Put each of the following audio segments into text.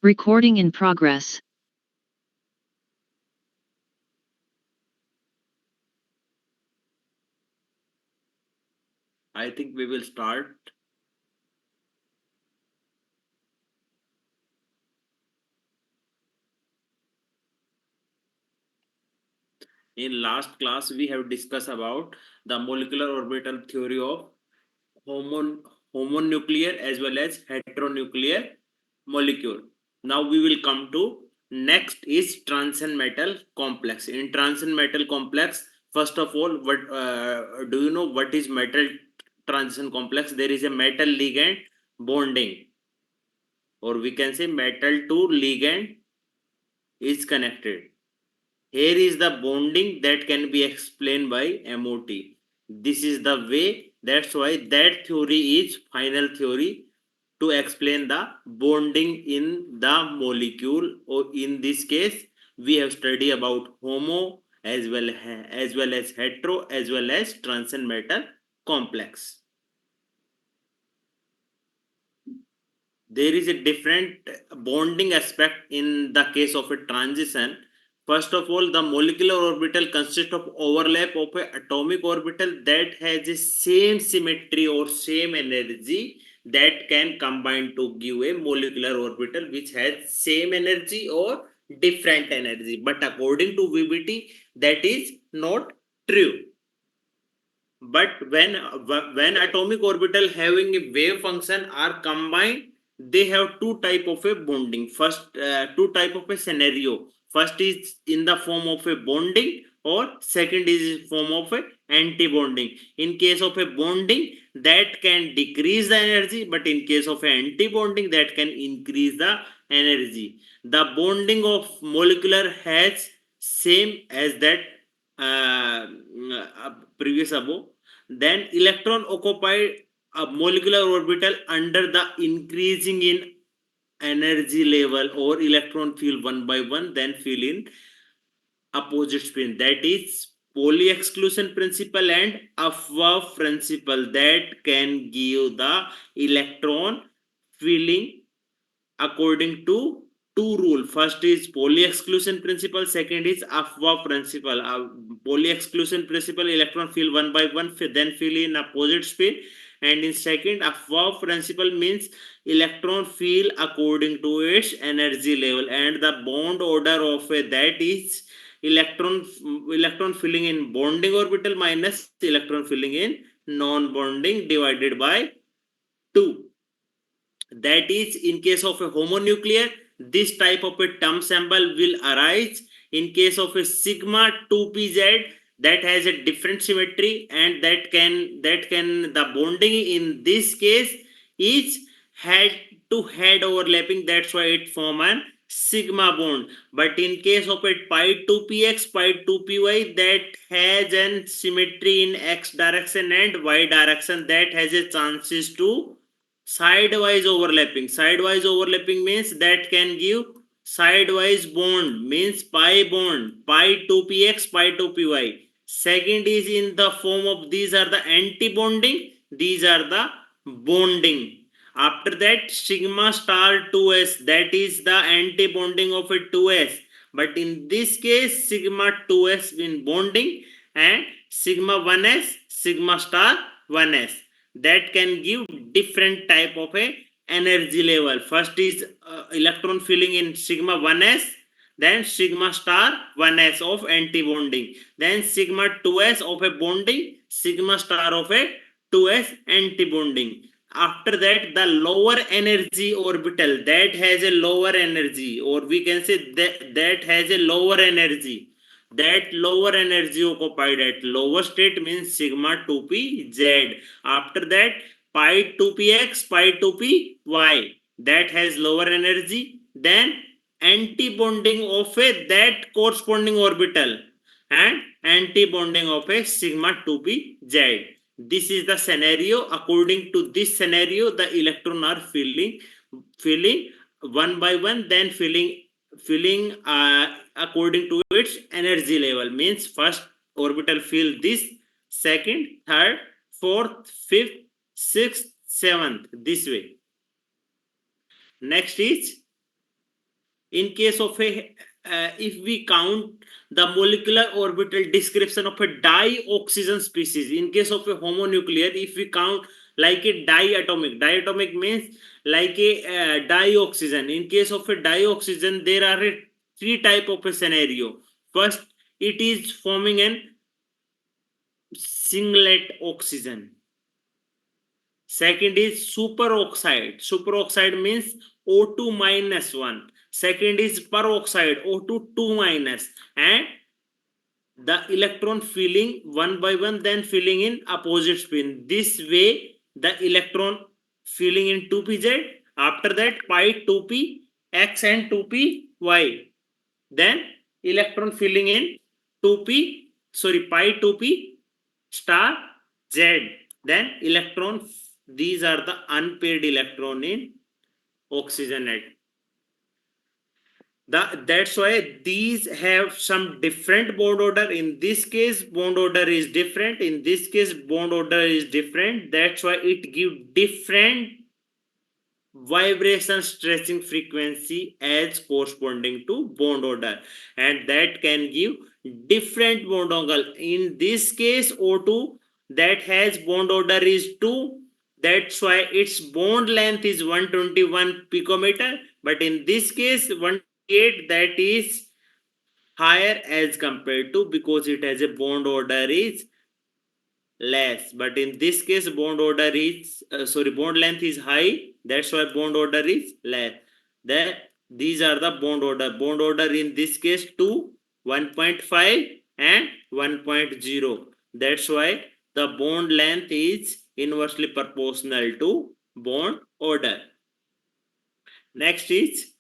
Recording in progress. I think we will start. In last class, we have discussed about the molecular orbital theory of homonuclear as well as heteronuclear molecule. Now we will come to next is transition metal complex. In transition metal complex, first of all, what do you know what is metal transition complex? There is a metal ligand bonding, or we can say metal to ligand is connected. Here is the bonding that can be explained by MOT. This is the way, that's why that theory is final theory to explain the bonding in the molecule, or in this case we have studied about homo as well as hetero as well as transition metal complex. There is a different bonding aspect in the case of a transition. First of all, the molecular orbital consists of overlap of an atomic orbital that has the same symmetry or same energy that can combine to give a molecular orbital which has same energy or different energy. But according to VBT, that is not true. But when atomic orbital having a wave function are combined, they have two type of a bonding. First, two type of a scenario. First is in the form of a bonding, or second is in form of a anti bonding. In case of a bonding, that can decrease the energy, but in case of anti bonding, that can increase the energy. The bonding of molecular has same as that previous above. Then electron occupied a molecular orbital under the increasing in energy level, or electron fill one by one, then fill in opposite spin. That is Pauli exclusion principle and Ev principle that can give the electron filling according to two rule. First is Pauli exclusion principle, second is Ev principle. Pauli exclusion principle, electron fill one by one, then fill in opposite spin, and in second Ev principle means electron fill according to its energy level, and the bond order of that is electron electron filling in bonding orbital minus electron filling in non bonding divided by 2. That is, in case of a homonuclear, this type of a term symbol will arise. In case of a sigma 2pz, that has a different symmetry, and that can the bonding in this case is head to head overlapping, that's why it form an sigma bond. But in case of a pi 2px pi 2py, that has an symmetry in x direction and y direction, that has a chances to sidewise overlapping. Sidewise overlapping means that can give sidewise bond, means pi bond, pi 2px pi 2py. Second is in the form of, these are the anti bonding, these are the bonding. After that sigma star 2s, that is the anti bonding of a 2s, but in this case sigma 2s in bonding, and sigma 1s sigma star 1s, that can give different type of a energy level. First is electron filling in sigma 1s, then sigma star 1s of anti bonding, then sigma 2s of a bonding, sigma star of a 2s anti bonding. After that, the lower energy orbital that has a lower energy, or we can say that has a lower energy, that lower energy occupied at lower state means sigma 2pz. After that, pi 2px pi 2py, that has lower energy, then anti bonding of a that corresponding orbital, and anti bonding of a sigma 2pz. This is the scenario. According to this scenario, the electron are filling one by one, then filling according to its energy level, means first orbital fill this, second, third, fourth, fifth, sixth, seventh, this way. Next is In case of a if we count the molecular orbital description of a dioxygen species, in case of a homonuclear, if we count like a diatomic means like a dioxygen. In case of a dioxygen, there are three type of a scenario. First, it is forming an singlet oxygen. Second is superoxide. Superoxide means O2 minus 1. Second is peroxide, O2 2 minus. And the electron filling one by one, then filling in opposite spin. This way, the electron filling in 2pz. After that, pi 2p x and 2p y. Then electron filling in 2p, sorry, pi 2p star z. Then electron, these are the unpaired electron in oxygen atom. That's why these have some different bond order. In this case, bond order is different. In this case, bond order is different. That's why it gives different vibration stretching frequency as corresponding to bond order, and that can give different bond angle. In this case, O2 that has bond order is 2, that's why its bond length is 121 picometer, but in this case 128, that is higher as compared to, because it has a bond order is less, but in this case bond order is bond length is high, that's why bond order is less. That these are the bond order in this case 2, 1.5 and 1.0, that's why the bond length is inversely proportional to bond order. Next is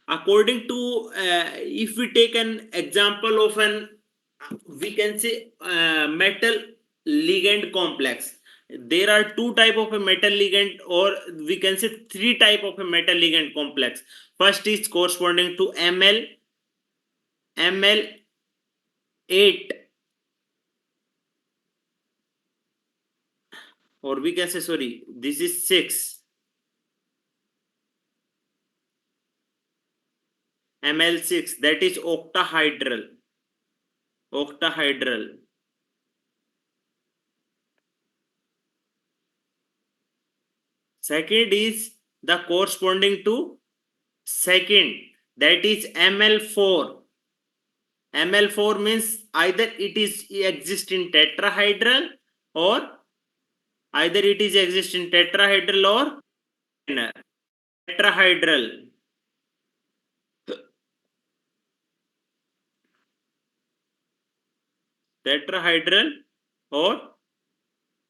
according to if we take an example of an we can say metal ligand complex, there are two type of a metal ligand, or we can say three type of a metal ligand complex. First is corresponding to ml8, or we can say, sorry, this is 6 ml6, that is octahedral. Second is the corresponding to second, that is ml4. ml4 means either it is exist in tetrahedral, or either it is exist in tetrahedral or tetrahedral. Tetrahedral or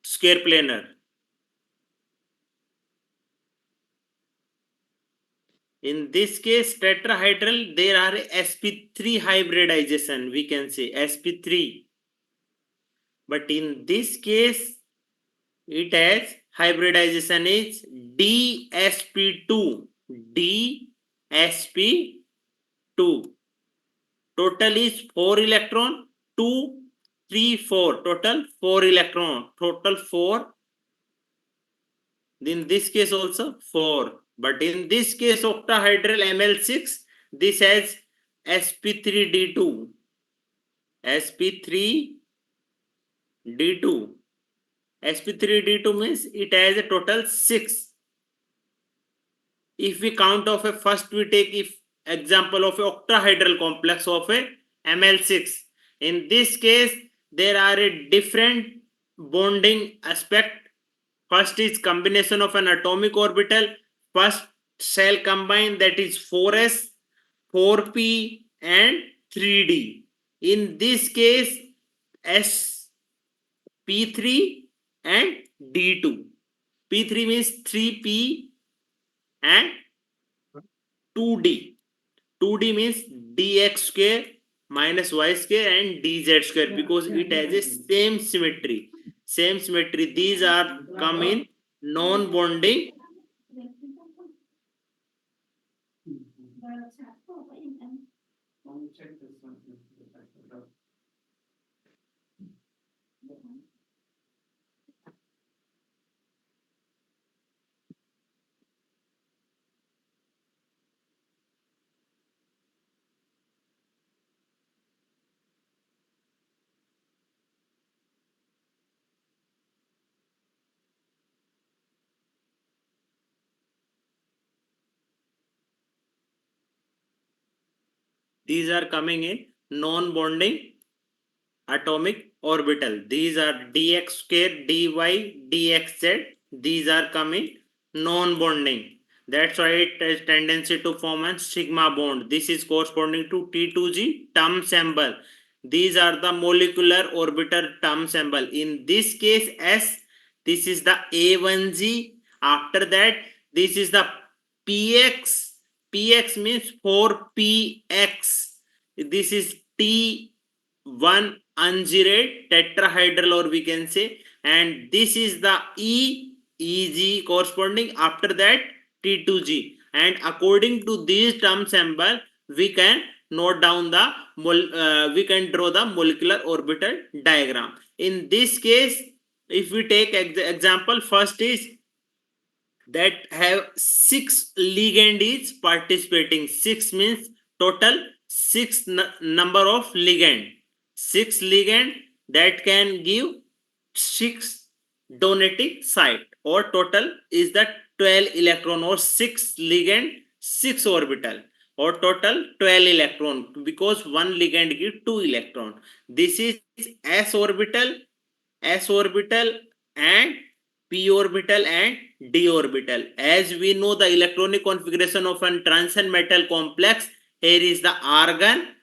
square planar. In this case, tetrahedral, there are sp3 hybridization, we can say sp3. But in this case, it has hybridization is dsp2. dsp2. Total is 4 electron, 2, 3, 4. Total 4 electron. Total 4. In this case also 4. But in this case octahedral ml6, this has sp3d2. sp3d2. sp3d2 means it has a total 6. If we count of a first, we take if example of a octahedral complex of a ml6. In this case, there are a different bonding aspect. First is combination of an atomic orbital. First shell combine, that is 4s, 4p and 3d. In this case, sp3 and d2. p3 means 3p and 2d. 2d means dx square minus y square and dz square, because it has a same symmetry. Same symmetry. These are come in non-bonding. These are coming in non-bonding atomic orbital. These are dx square, dy, dxz. These are coming non-bonding. That's why it has tendency to form a sigma bond. This is corresponding to T2G term symbol. These are the molecular orbital term symbol. In this case S, this is the A1G. After that, this is the PX. PX means 4PX. This is T1 ungirate tetrahedral, or we can say, and this is the EG corresponding. After that T2G, and according to these term symbol we can note down the we can draw the molecular orbital diagram. In this case, if we take example, first is that have 6 ligand is participating. 6 means total 6 number of ligand. 6 ligand that can give 6 donating site, or total is the 12 electron, or 6 ligand 6 orbital, or total 12 electron, because one ligand give 2 electron. This is s orbital and p orbital and d orbital. As we know the electronic configuration of a transition metal complex, here is the argon,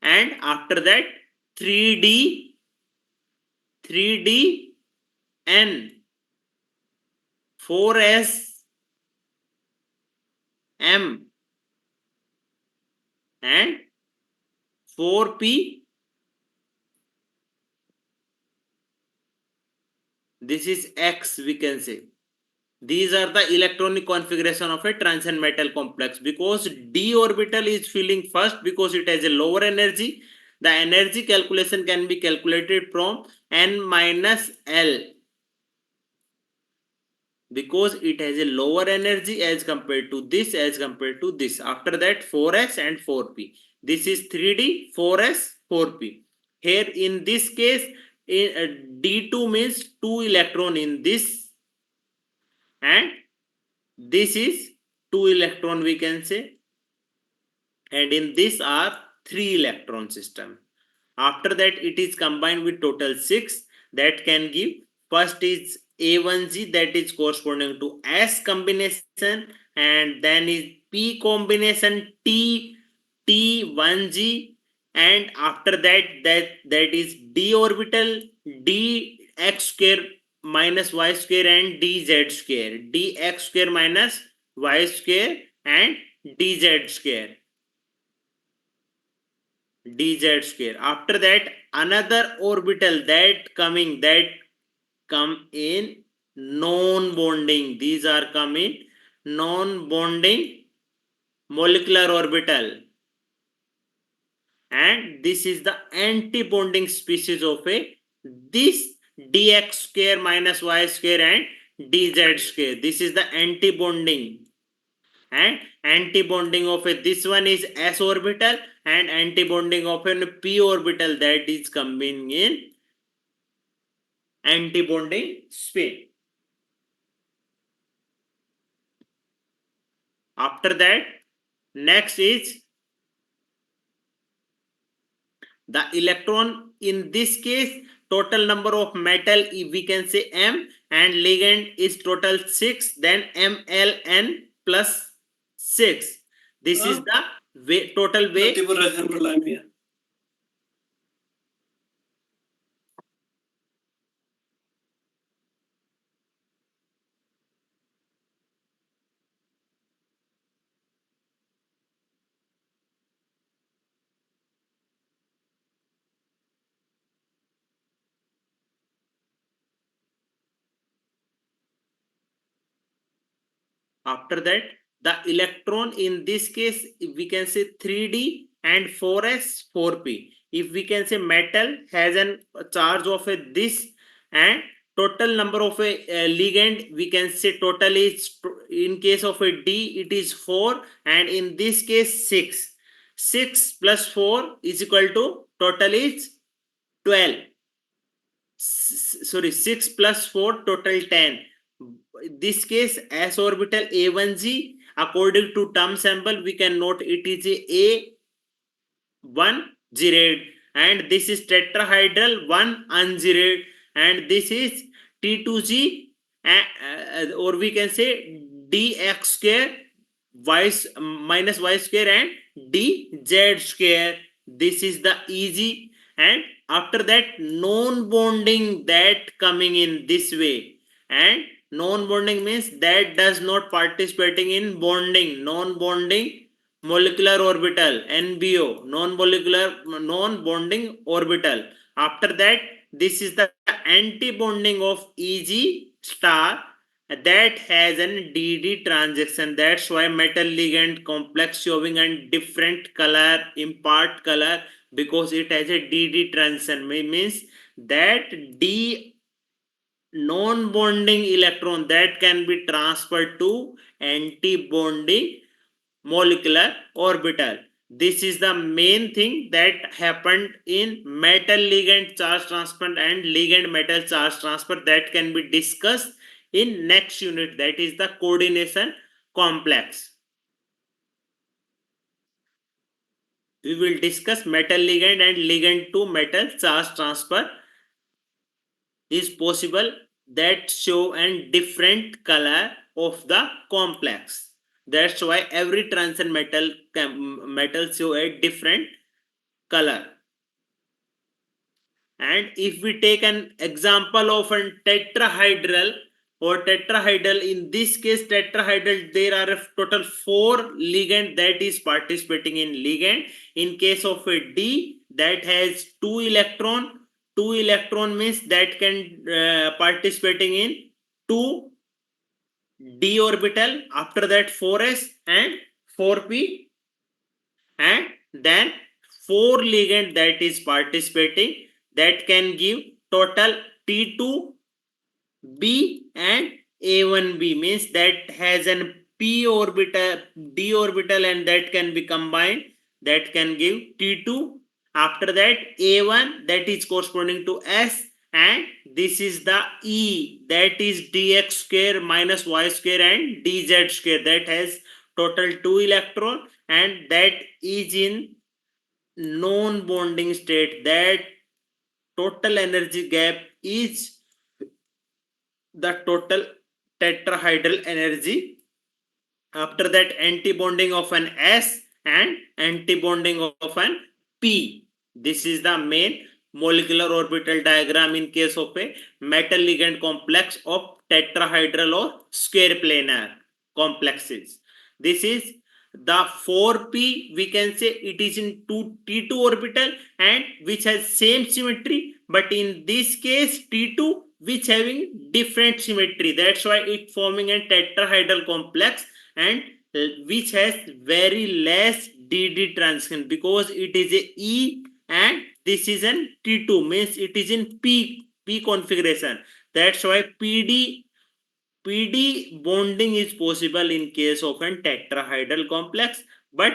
and after that 3d n 4s m and 4p. This is x, we can say. These are the electronic configuration of a transition metal complex. Because d orbital is filling first, because it has a lower energy, the energy calculation can be calculated from n minus l, because it has a lower energy as compared to this, after that 4s and 4p. This is 3d, 4s, 4p. Here in this case, d2 means 2 electron in this, and this is 2 electron, we can say, and in this are 3 electron system. After that it is combined with total 6, that can give, first is A1G, that is corresponding to S combination, and then is P combination T1G, and after that is d orbital, dx square minus y square and dz square, dx square minus y square and dz square, dz square. After that another orbital that come in non bonding. These are come in non bonding molecular orbital, and this is the anti bonding species of a this dx square minus y square and dz square. This is the anti bonding, and anti bonding of a this one is s orbital, and anti bonding of a p orbital, that is coming in anti bonding spin. After that, next is the electron. In this case, total number of metal we can say m, and ligand is total 6, then mln plus 6. This is the total weight. After that, the electron in this case we can say 3d and 4s 4p. If we can say metal has a charge of a this, and total number of a ligand we can say total is, in case of a d it is 4, and in this case 6. 6 plus 4 is equal to total is 12. Sorry, 6 plus 4 total 10. This case s orbital a1g, according to term symbol we can note it is a one zeroed, and this is tetrahedral, one unzeroed, and this is T2G, or we can say dx square y minus y square and dz square. This is the easy. And after that, non bonding that coming in this way. And non bonding means that does not participating in bonding, non bonding molecular orbital, NBO, non bonding orbital. After that, this is the anti bonding of Eg star that has an DD transaction. That's why metal ligand complex showing a different color, impart color, because it has a DD transition. Means that D non bonding electron that can be transferred to anti bonding molecular orbital. This is the main thing that happened in metal ligand charge transfer and ligand metal charge transfer, that can be discussed in next unit, that is the coordination complex. We will discuss metal ligand and ligand to metal charge transfer is possible, that show a different color of the complex. That's why every transition metal show a different color. And if we take an example of a tetrahedral or tetrahedral, in this case tetrahedral, there are a total 4 ligand that is participating in ligand. In case of a D, that has 2 electron means that can participating in 2 D orbital, after that 4s and 4p, and then 4 ligand that is participating, that can give total T2 B and A1B, means that has an p orbital, d orbital, and that can be combined, that can give T2. After that A1, that is corresponding to S, and this is the E, that is dx square minus y square and dz square, that has total 2 electron, and that is in non bonding state. That total energy gap is the total tetrahedral energy. After that, anti-bonding of an S and anti-bonding of an P. This is the main molecular orbital diagram in case of a metal ligand complex of tetrahedral or square planar complexes. This is the 4p, we can say it is in T2 orbital and which has same symmetry, but in this case T2 which having different symmetry. That's why it forming a tetrahedral complex, and which has very less DD transition, because it is a E and this is an T2, means it is in P configuration. That's why PD bonding is possible in case of a tetrahedral complex, but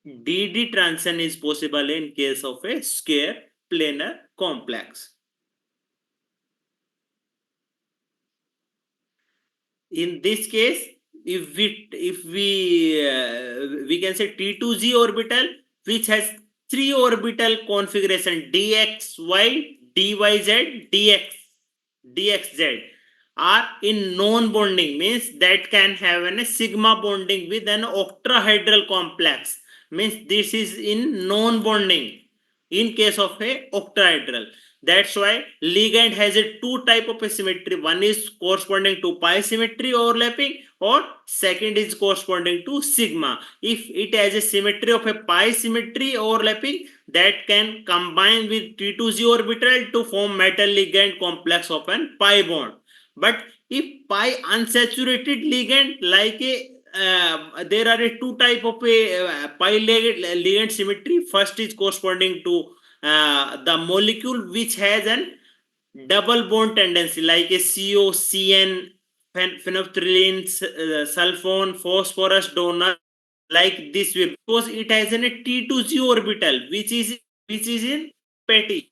DD transition is possible in case of a square planar complex. In this case, if we can say T2G orbital, which has 3 orbital configuration dxy, dyz, dxz, are in non bonding, means that can have a sigma bonding with an octahedral complex, means this is in non bonding in case of a octahedral. That's why ligand has a two type of a symmetry. One is corresponding to pi symmetry overlapping, or second is corresponding to sigma. If it has a symmetry of a pi symmetry overlapping, that can combine with T2Z orbital to form metal ligand complex of an pi bond. But if pi unsaturated ligand, like a there are a two type of a pi ligand symmetry. First is corresponding to the molecule which has an double bond tendency, like a CO, CN, phenolphthalein, sulfone, phosphorus donor, like this way, because it has an a T2G orbital, which is in petty,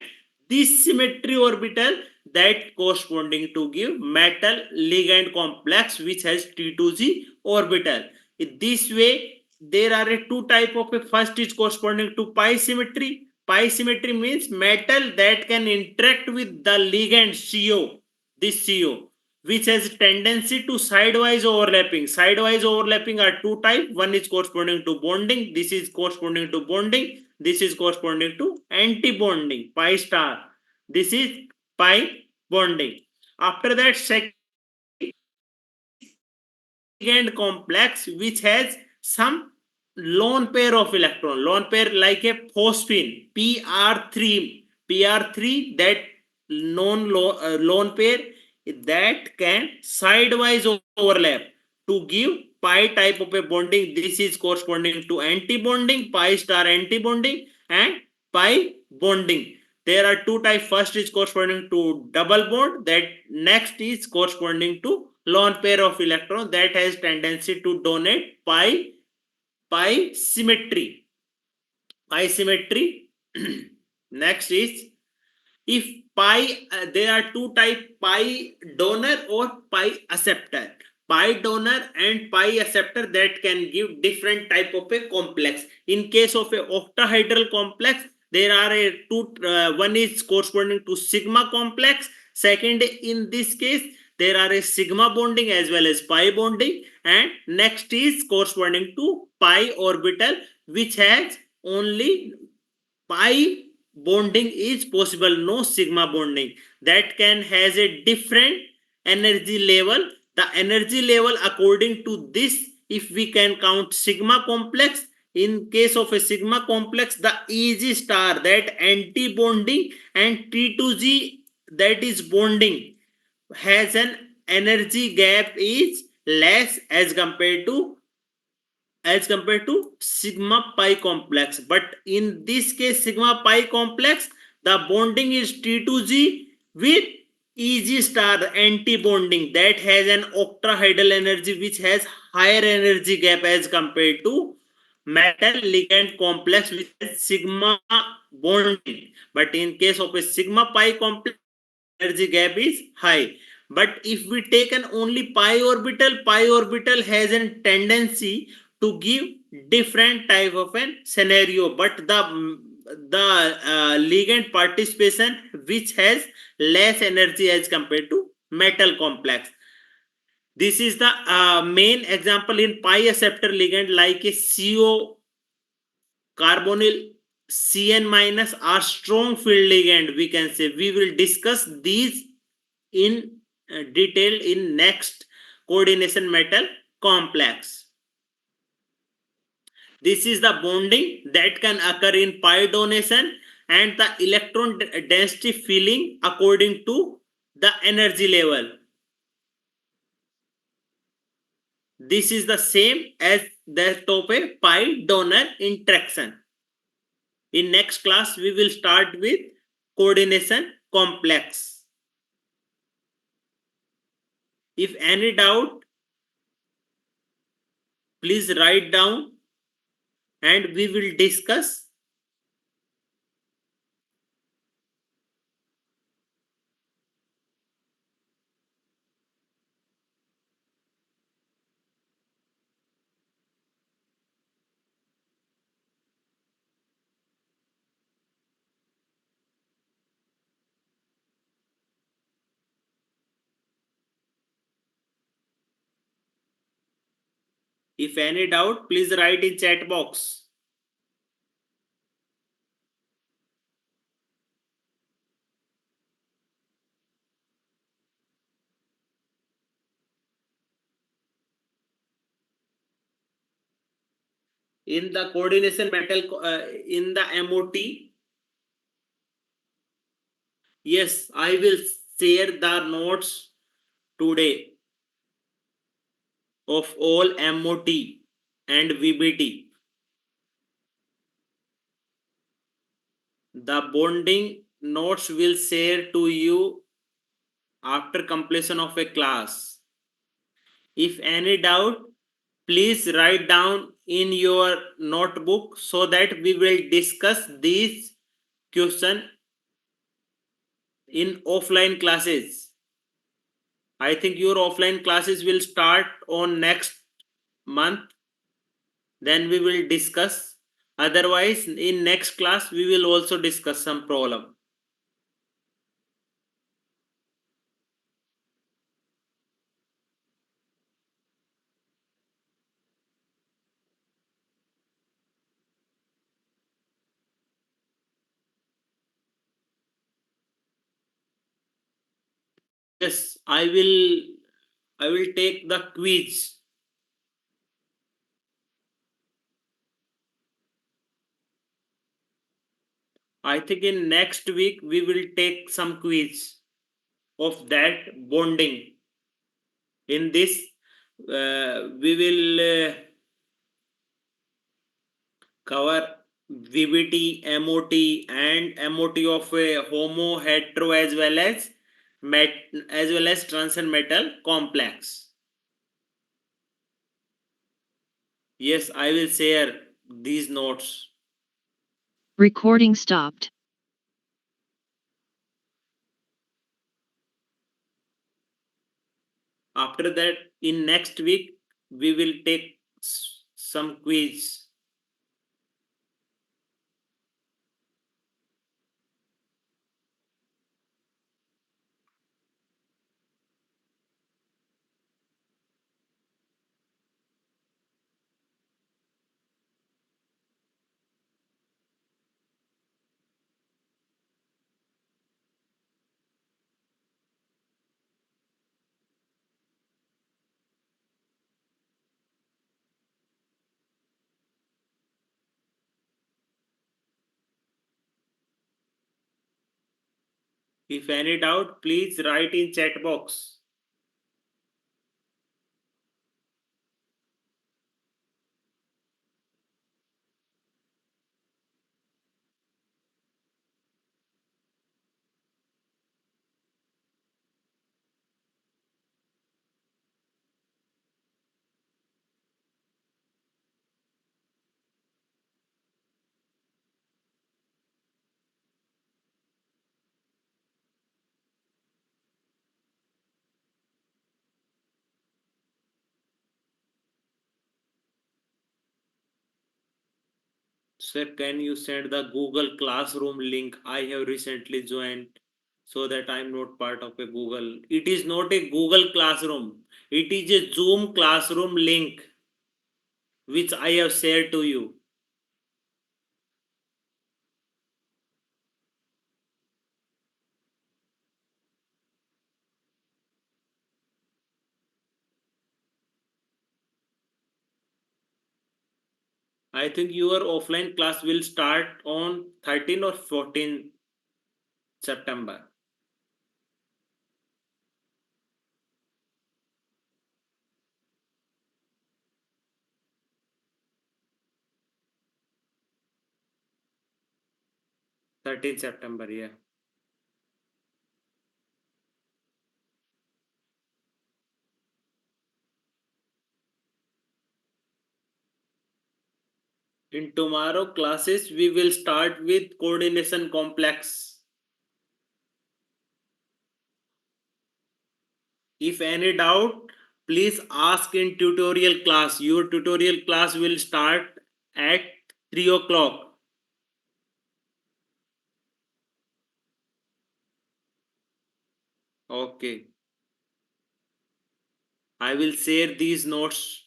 and this symmetry orbital that corresponding to give metal ligand complex which has T2G orbital. In this way, there are a two type of a first is corresponding to pi symmetry. Pi symmetry means metal that can interact with the ligand CO, this CO, which has tendency to sidewise overlapping. Sidewise overlapping are two type. One is corresponding to bonding. This is corresponding to bonding. This is corresponding to anti-bonding. Pi star. This is pi bonding. After that, second ligand complex which has some lone pair of electron, lone pair like a phosphine pr3 that lone pair that can sidewise overlap to give pi type of a bonding. This is corresponding to anti-bonding, pi star anti-bonding and pi bonding. There are two types. First is corresponding to double bond, that next is corresponding to lone pair of electron that has tendency to donate pi symmetry. Pi symmetry. Next is, if pi there are two type, pi donor or pi acceptor. Pi donor and pi acceptor that can give different type of a complex. In case of a octahedral complex, there are a two, one is corresponding to sigma complex. Second, in this case there are a sigma bonding as well as pi bonding, and next is corresponding to pi orbital which has only pi bonding is possible, no sigma bonding. That can has a different energy level. The energy level according to this, if we can count sigma complex, in case of a sigma complex, the Eg star that anti bonding and T2G that is bonding has an energy gap is less as compared to sigma pi complex. But in this case sigma pi complex, the bonding is T2G with Eg star anti bonding that has an octahedral energy which has higher energy gap as compared to metal ligand complex which has sigma bonding. But in case of a sigma pi complex, energy gap is high. But if we take an only pi orbital has a tendency to give different type of an scenario, but the ligand participation which has less energy as compared to metal complex. This is the main example in pi acceptor ligand like a CO carbonyl Cn minus are strong field ligand. We can say we will discuss these in detail in next coordination metal complex. This is the bonding that can occur in pi donation and the electron density filling according to the energy level. This is the same as that of a pi donor interaction. In next class, we will start with coordination complex. If any doubt, please write down and we will discuss. If any doubt, please write in chat box. In the coordination metal, in the MOT, yes, I will share the notes today of all MOT and VBT. The bonding notes will share to you after completion of a class. If any doubt, please write down in your notebook so that we will discuss these questions in offline classes. I think your offline classes will start on next month. then we will discuss. Otherwise, in next class we will also discuss some problem. Yes, I will take the quiz. I think in next week we will take some quiz of that bonding. In this, we will cover VBT, MOT, and MOT of a homo hetero as well as trans and metal complex. Yes, I will share these notes. Recording stopped. After that, in next week, we will take some quiz. If any doubt, please write in chat box. Sir, can you send the Google Classroom link? I have recently joined so that I am not part of a Google. It is not a Google Classroom. It is a Zoom Classroom link which I have shared to you. I think your offline class will start on 13 or 14 September. 13 September, yeah. In tomorrow classes, we will start with coordination complex. If any doubt, please ask in tutorial class. Your tutorial class will start at 3 o'clock. Okay. I will share these notes.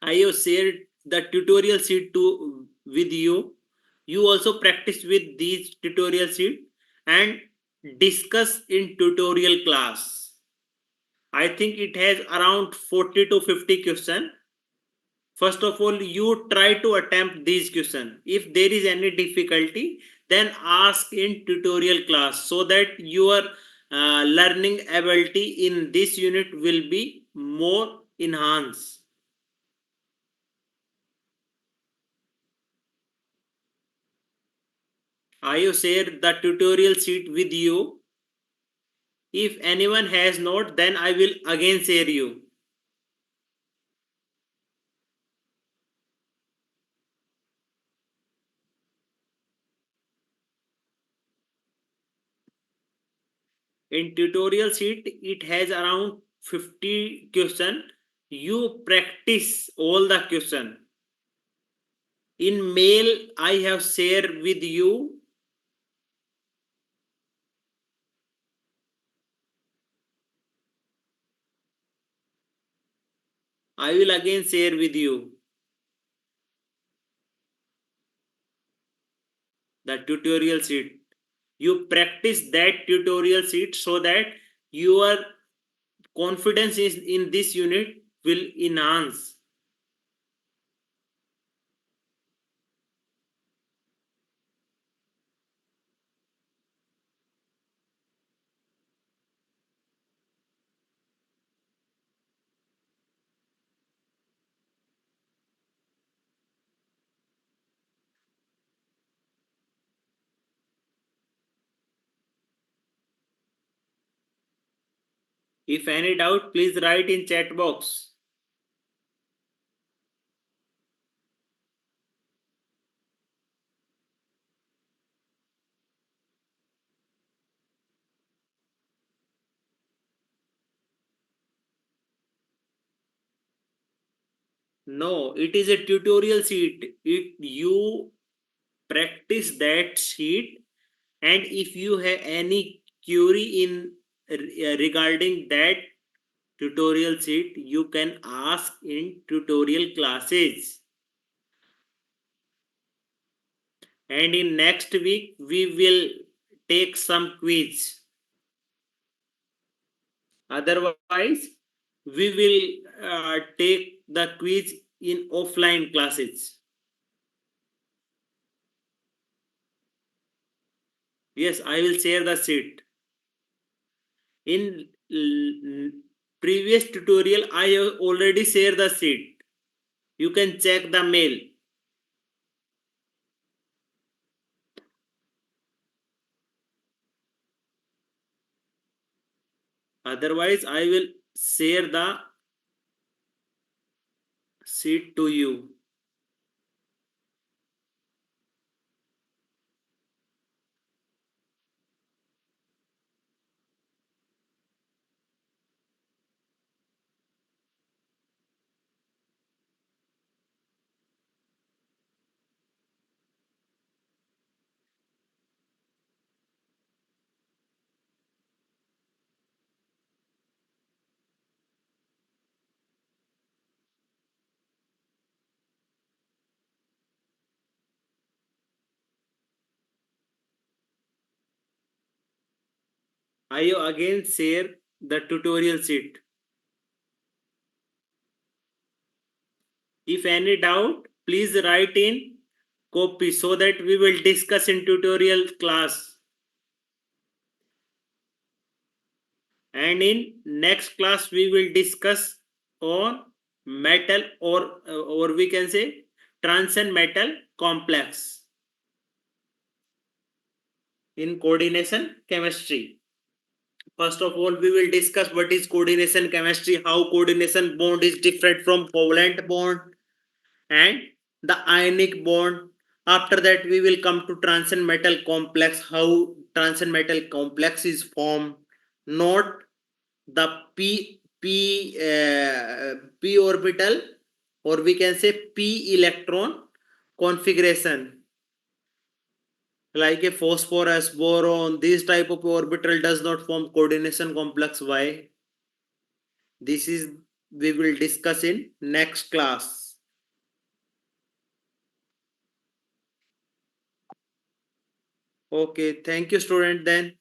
I have shared the tutorial sheet to with you. You also practice with these tutorial sheet and discuss in tutorial class. I think it has around 40 to 50 question. First of all, you try to attempt these question. If there is any difficulty, then ask in tutorial class so that your learning ability in this unit will be more enhanced. I have shared the tutorial sheet with you. If anyone has not, then I will again share you. In tutorial sheet, it has around 50 question. You practice all the question. In mail, I have shared with you. I will again share with you the tutorial sheet. You practice that tutorial sheet so that your confidence is in this unit will enhance. If any doubt, please write in chat box. No, it is a tutorial sheet. You practice that sheet, and if you have any query in regarding that tutorial sheet, you can ask in tutorial classes. And in next week we will take some quiz. Otherwise, we will take the quiz in offline classes. Yes, I will share the sheet. In previous tutorial, I have already shared the sheet. You can check the mail. Otherwise, I will share the sheet to you. I have again share the tutorial sheet. If any doubt, please write in copy so that we will discuss in tutorial class. And in next class we will discuss on metal or we can say transient metal complex in coordination chemistry. First of all, we will discuss what is coordination chemistry, how coordination bond is different from covalent bond, and the ionic bond. After that, we will come to transient metal complex, how transient metal complex is formed, not the p orbital, or we can say p electron configuration, like a phosphorus boron. This type of orbital does not form coordination complex. Why? This is we will discuss in next class. Okay, thank you, student. Then